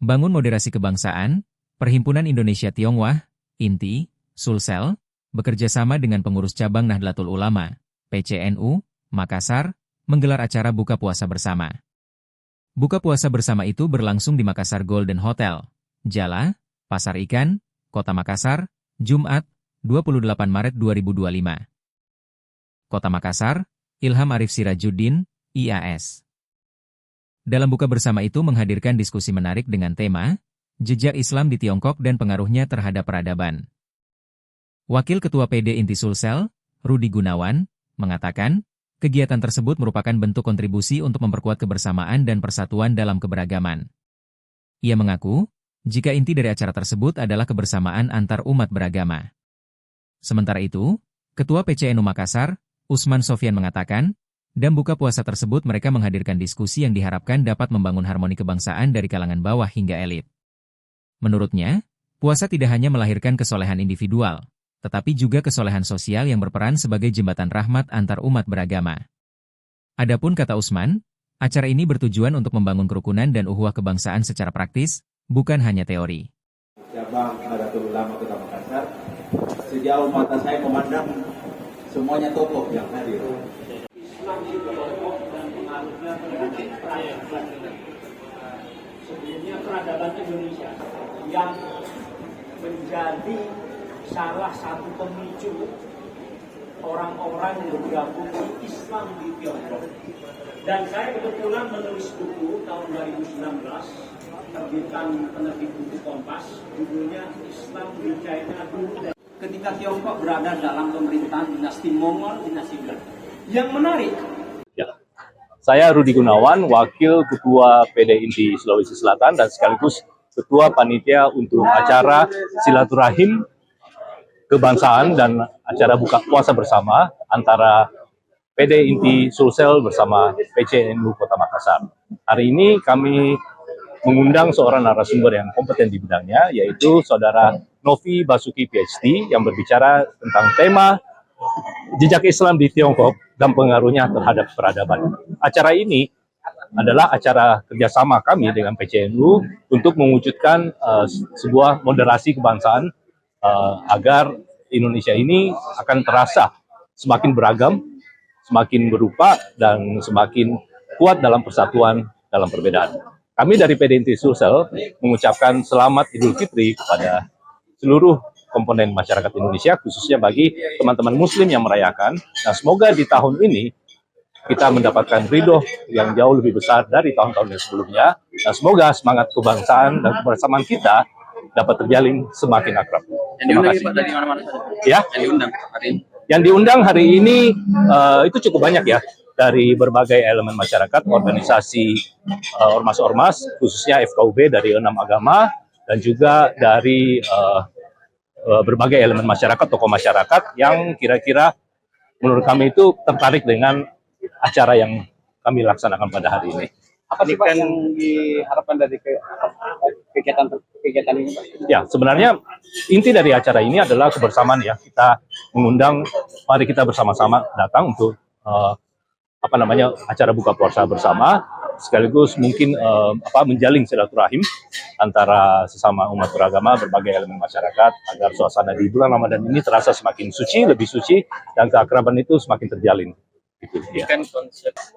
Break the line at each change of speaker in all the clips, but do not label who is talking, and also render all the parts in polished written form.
Bangun Moderasi Kebangsaan, Perhimpunan Indonesia Tionghoa, INTI, Sulsel, bekerja sama dengan pengurus cabang Nahdlatul Ulama, PCNU, Makassar, menggelar acara buka puasa bersama. Buka puasa bersama itu berlangsung di Makassar Golden Hotel, Jala, Pasar Ikan, Kota Makassar, Jumat, 28 Maret 2025. Kota Makassar, Ilham Arif Sirajuddin, IAS. Dalam buka bersama itu menghadirkan diskusi menarik dengan tema, Jejak Islam di Tiongkok dan Pengaruhnya Terhadap Peradaban. Wakil Ketua PD INTI Sulsel, Rudi Gunawan, mengatakan, kegiatan tersebut merupakan bentuk kontribusi untuk memperkuat kebersamaan dan persatuan dalam keberagaman. Ia mengaku, jika inti dari acara tersebut adalah kebersamaan antar umat beragama. Sementara itu, Ketua PCNU Makassar, Usman Sofyan mengatakan, dalam buka puasa tersebut mereka menghadirkan diskusi yang diharapkan dapat membangun harmoni kebangsaan dari kalangan bawah hingga elit. Menurutnya, puasa tidak hanya melahirkan kesolehan individual, tetapi juga kesolehan sosial yang berperan sebagai jembatan rahmat antar umat beragama. Adapun kata Usman, acara ini bertujuan untuk membangun kerukunan dan ukhuwah kebangsaan secara praktis, bukan hanya teori.
Cabang Nahdlatul Ulama Kota Makassar, sejauh mata saya memandang semuanya tokoh yang hadir. Islam itu tokoh dan pengaruhnya terhadap peradaban. Sebelumnya peradaban Indonesia yang menjadi salah satu pemicu orang-orang yang bergabung di Islam di Tiongkok. Dan saya kebetulan menulis buku tahun 2019, terbitan penerbit buku Kompas, judulnya Islam di China dulu. Ketika Tiongkok berada dalam pemerintahan dinasti Mongol, dinasti Belanda. Yang menarik.
Ya. Saya Rudi Gunawan, Wakil Ketua PD INTI Sulawesi Selatan dan sekaligus Ketua Panitia untuk acara silaturahim kebangsaan dan acara buka puasa bersama antara PD INTI Sulsel bersama PCNU Kota Makassar. Hari ini kami mengundang seorang narasumber yang kompeten di bidangnya, yaitu Saudara Novi Basuki PhD yang berbicara tentang tema Jejak Islam di Tiongkok dan Pengaruhnya Terhadap Peradaban. Acara ini adalah acara kerjasama kami dengan PCNU untuk mewujudkan sebuah moderasi kebangsaan agar Indonesia ini akan terasa semakin beragam, semakin berupa, dan semakin kuat dalam persatuan dalam perbedaan. Kami dari PDINTI Sulsel mengucapkan selamat Idul Fitri kepada seluruh komponen masyarakat Indonesia, khususnya bagi teman-teman Muslim yang merayakan. Nah, semoga di tahun ini kita mendapatkan ridho yang jauh lebih besar dari tahun-tahun yang sebelumnya. Nah, semoga semangat kebangsaan dan kebersamaan kita dapat terjalin semakin akrab.
Yang diundang Pak dari mana-mana?
Ya.
Yang diundang hari ini?
Yang diundang hari ini itu cukup banyak ya, dari berbagai elemen masyarakat, organisasi ormas-ormas, khususnya FKUB dari 6 agama, dan juga dari berbagai elemen masyarakat, tokoh masyarakat yang kira-kira menurut kami itu tertarik dengan acara yang kami laksanakan pada hari ini.
Apa sih Pak yang diharapkan dari kegiatan ini Pak?
Ya, sebenarnya inti dari acara ini adalah kebersamaan ya. Kita mengundang, mari kita bersama-sama datang untuk acara buka puasa bersama, sekaligus mungkin menjalin silaturahim antara sesama umat beragama, berbagai elemen masyarakat, agar suasana di bulan Ramadan ini terasa semakin suci, lebih suci, dan keakraban itu semakin terjalin. Gitu, ya.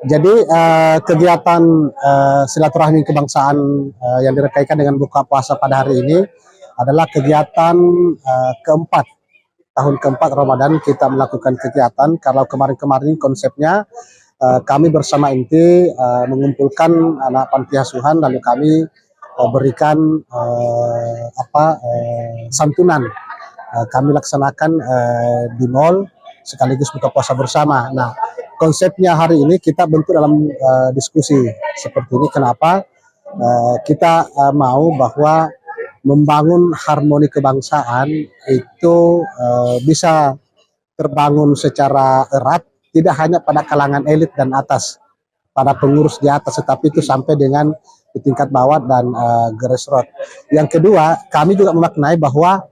Jadi kegiatan silaturahmi kebangsaan yang dirangkaikan dengan buka puasa pada hari ini adalah kegiatan keempat, tahun keempat Ramadan kita melakukan kegiatan. Kalau kemarin-kemarin konsepnya kami bersama INTI mengumpulkan anak panti asuhan, lalu kami berikan santunan. Kami laksanakan di mall sekaligus buka puasa bersama. Nah, konsepnya hari ini kita bentuk dalam diskusi seperti ini. Kenapa? Kita mau bahwa membangun harmoni kebangsaan itu bisa terbangun secara erat, tidak hanya pada kalangan elit dan atas, pada pengurus di atas, tetapi itu sampai dengan di tingkat bawah dan grassroots. Yang kedua, kami juga memaknai bahwa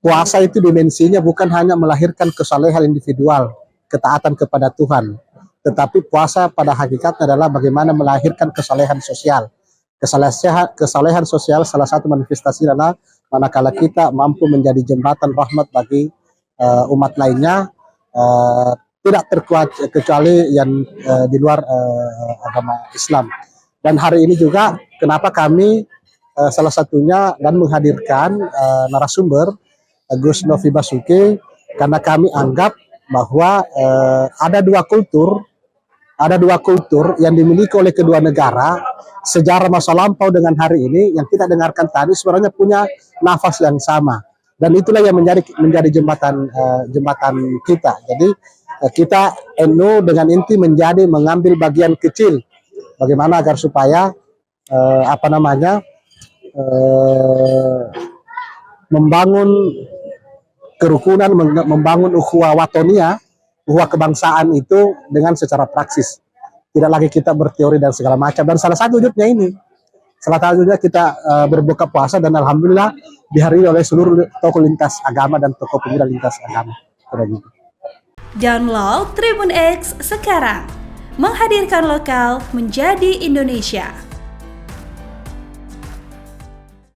puasa itu dimensinya bukan hanya melahirkan kesalehan individual, ketaatan kepada Tuhan, tetapi puasa pada hakikatnya adalah bagaimana melahirkan kesalehan sosial. Kesalehan sosial salah satu manifestasi adalah manakala kita mampu menjadi jembatan rahmat bagi umat lainnya, tidak terkecuali yang di luar agama Islam. Dan hari ini juga kenapa kami salah satunya dan menghadirkan narasumber Gus Novi Basuki, karena kami anggap bahwa ada dua kultur yang dimiliki oleh kedua negara. Sejarah masa lampau dengan hari ini yang kita dengarkan tadi sebenarnya punya nafas yang sama, dan itulah yang menjadi jembatan kita. Jadi kita NU dengan inti mengambil bagian kecil bagaimana agar supaya membangun kerukunan, membangun ukhuwah watonia, ukhuwah kebangsaan itu dengan secara praksis. Tidak lagi kita berteori dan segala macam. Dan salah satu wujudnya ini, salah satunya kita berbuka puasa, dan alhamdulillah dihadiri oleh seluruh tokoh lintas agama dan tokoh pemuda lintas agama.
Download Tribun X sekarang, menghadirkan lokal menjadi Indonesia.